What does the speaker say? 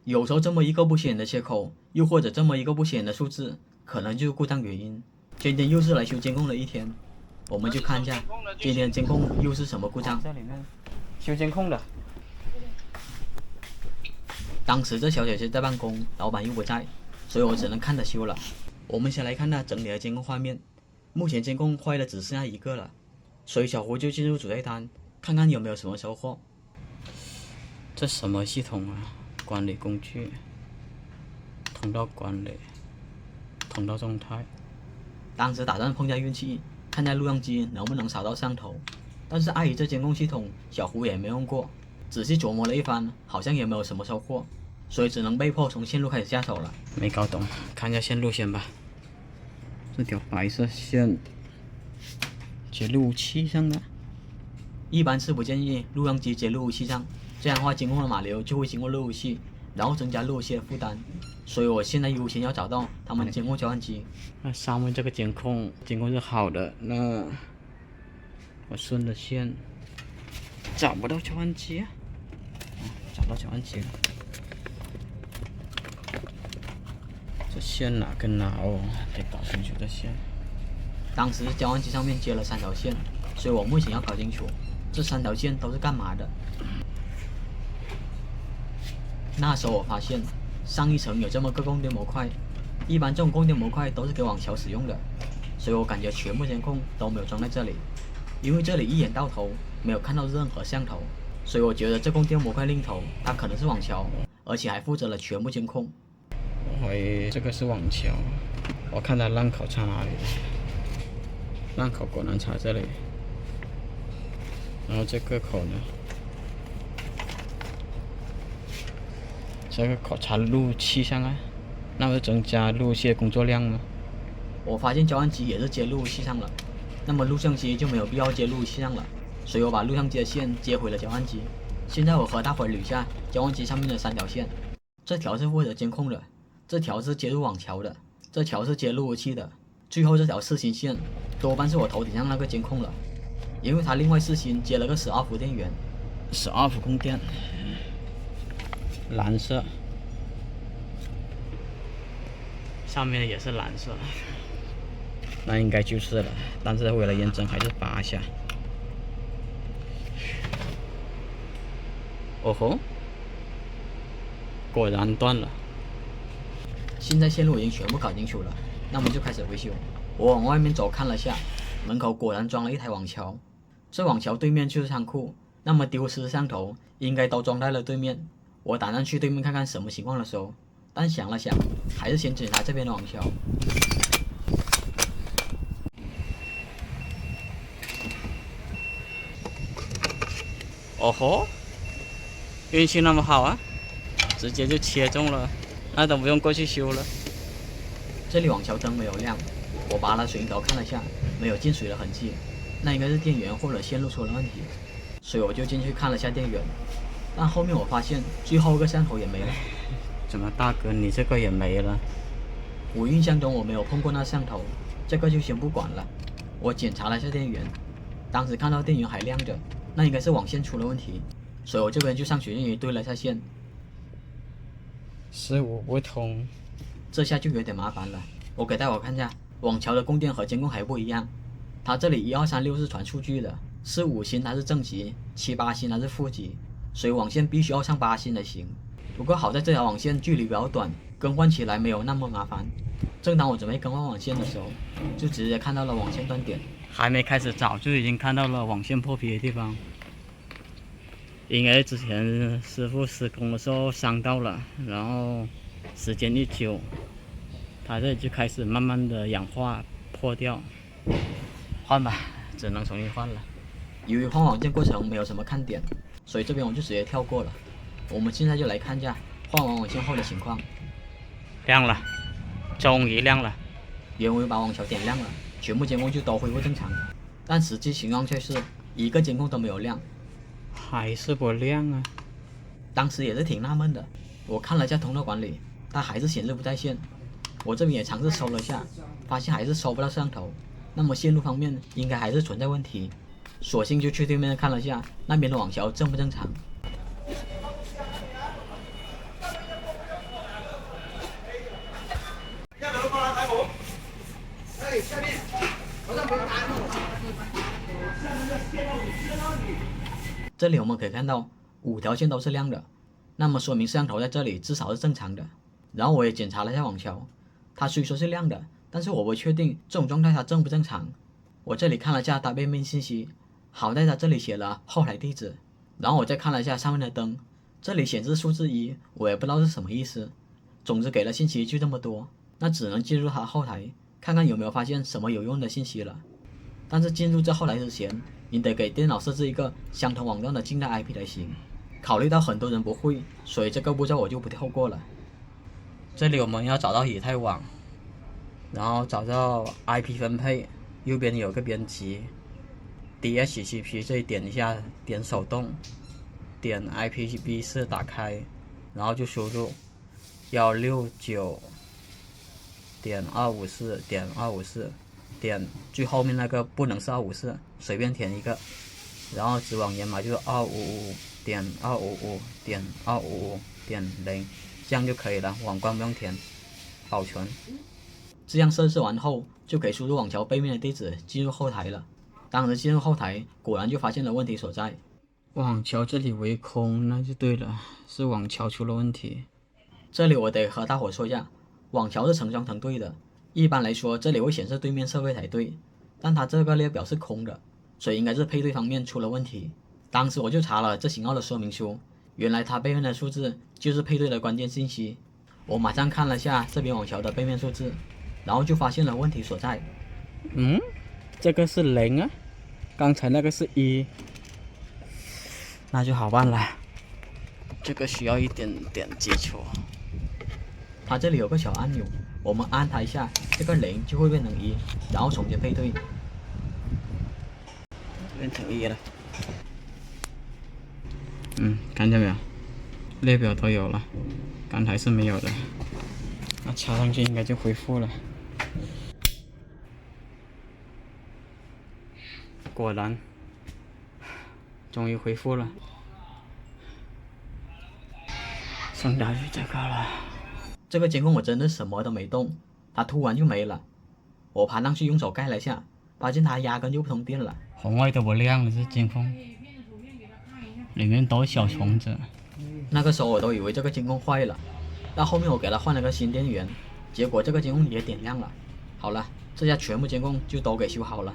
有时候这么一个不显眼的切口，又或者这么一个不显眼的数字，可能就是故障原因。今天又是来修监控的一天，我们就看一下今天监控又是什么故障。这里面修监控的。当时这小姐姐在办公，老板又不在，所以我只能看着修了。我们先来看她整理的监控画面，目前监控坏的只剩下一个了，所以小胡就进入主菜单，看看有没有什么收获。这什么系统啊？管理工具，通道管理，通道状态。当时打算碰下运气，看下录像机能不能扫到摄像头，但是碍于这监控系统，小胡也没用过，仔细琢磨了一番，好像也没有什么收获，所以只能被迫从线路开始下手了。没搞懂，看一下线路先吧。这条白色线接路器上的。一般是不建议录像机接路由器上，这样的话监控的码流就会经过路由器，然后增加路由器的负担。所以我现在优先要找到他们监控交换机。那上面这个监控是好的，那我顺着线找不到交换机啊，找到交换机了。这线哪跟哪哦？得搞清楚这线。当时交换机上面接了3条线，所以我目前要搞清楚这3条线都是干嘛的。那时候我发现上一层有这么个供电模块，一般这种供电模块都是给网桥使用的，所以我感觉全部监控都没有装在这里，因为这里一眼到头没有看到任何摄像头，所以我觉得这供电模块另一头它可能是网桥，而且还负责了全部监控。我怀疑这个是网桥，我看它浪口插哪里？浪口果然插这里，然后这个口呢？这个口插路由器上啊，那会增加路由器的工作量吗？我发现交换机也是接路由器上了，那么录像机就没有必要接路由器上了，所以我把录像机的线接回了交换机。现在我和大伙捋一下交换机上面的3条线，这条是负责监控的，这条是接入网桥的，这条是接路由器的，最后这条4星线多半是我头顶上那个监控了，因为它另外4星接了个12伏电源，12伏供电，蓝色，上面也是蓝色，那应该就是了。但是为了验证，还是拔一下。哦吼，果然断了。现在线路已经全部搞清楚了，那么就开始维修。我往外面走看了下，门口果然装了一台网桥，这网桥对面就是仓库，那么丢失摄像头应该都装在了对面。我打算去对面看看什么情况的时候，但想了想，还是先检查这边的网桥。哦吼，运气那么好啊，直接就切中了，那都不用过去修了。这里网桥灯没有亮，我拔了水龙头看了下，没有进水的痕迹，那应该是电源或者线路出了问题，所以我就进去看了下电源。但后面我发现最后一个摄像头也没了。怎么大哥你这个也没了？我印象中我没有碰过那摄像头，这个就先不管了。我检查了下电源，当时看到电源还亮着，那应该是网线出了问题，所以我这边就上水电鱼对了下线。15不通，这下就有点麻烦了。我给大伙看一下，网桥的供电和监控还不一样，它这里1、2、3、6是传数据的，4、5星它是正极，7、8星它是负极，所以网线必须要上8星才行。不过好在这条网线距离比较短，更换起来没有那么麻烦。正当我准备更换网线的时候，就直接看到了网线断点。还没开始找就已经看到了网线破皮的地方，应该之前师傅施工的时候伤到了，然后时间一久，它这就开始慢慢的氧化破掉，换吧，只能重新换了。由于换网线过程没有什么看点，所以这边我就直接跳过了。我们现在就来看一下换完网线后的情况。亮了，终于亮了。原为把网桥点亮了，全部监控就都恢复正常，但实际情况却是一个监控都没有亮，还是不亮啊。当时也是挺纳闷的，我看了一下通道管理，它还是显示不在线。我这边也尝试搜了下，发现还是搜不到摄像头，那么线路方面应该还是存在问题，索性就去对面看了下那边的网桥正不正常。这里我们可以看到5条线都是亮的，那么说明摄像头在这里至少是正常的。然后我也检查了一下网桥，它虽说是亮的，但是我不确定这种状态它正不正常。我这里看了一下它背面信息，好在它这里写了后台地址。然后我再看了一下上面的灯，这里显示数字1，我也不知道是什么意思。总之给了信息就这么多，那只能进入它后台看看有没有发现什么有用的信息了。但是进入这后台之前，你得给电脑设置一个相同网站的境内 IP 才行。考虑到很多人不会，所以这个步骤我就不跳过了。这里我们要找到以太网，然后找到 IP 分配，右边有个编辑 DHCP， 这里点一下，点手动，点 IPv4 打开，然后就输入169.254.254，点最后面那个不能是254，随便填一个，然后子网源码就是255.255.255.0，这样就可以了，网关不用填，保存。这样设置完后，就可以输入网桥背面的地址进入后台了。当时进入后台，果然就发现了问题所在。网桥这里为空，那就对了，是网桥出了问题。这里我得和大伙说一下，网桥是成双成对的，一般来说这里会显示对面设备才对，但它这个列表是空的，所以应该是配对方面出了问题。当时我就查了这型号的说明书，原来它背面的数字就是配对的关键信息。我马上看了下这边网桥的背面数字，然后就发现了问题所在。这个是0啊，刚才那个是1，那就好办了。这个需要一点点基础。它这里有个小按钮，我们按它一下，这个0就会变成1，然后重新配对，变成1了。看见没有？列表都有了，刚才是没有的。那插上去应该就恢复了。果然，终于恢复了。剩下就这个了。这个监控我真的什么都没动，它突然就没了。我爬上去用手盖了一下，发现它压根就不通电了。红外都不亮了，这监控里面都是小虫子。那个时候我都以为这个监控坏了，到后面我给它换了个新电源，结果这个监控也点亮了。好了，这下全部监控就都给修好了。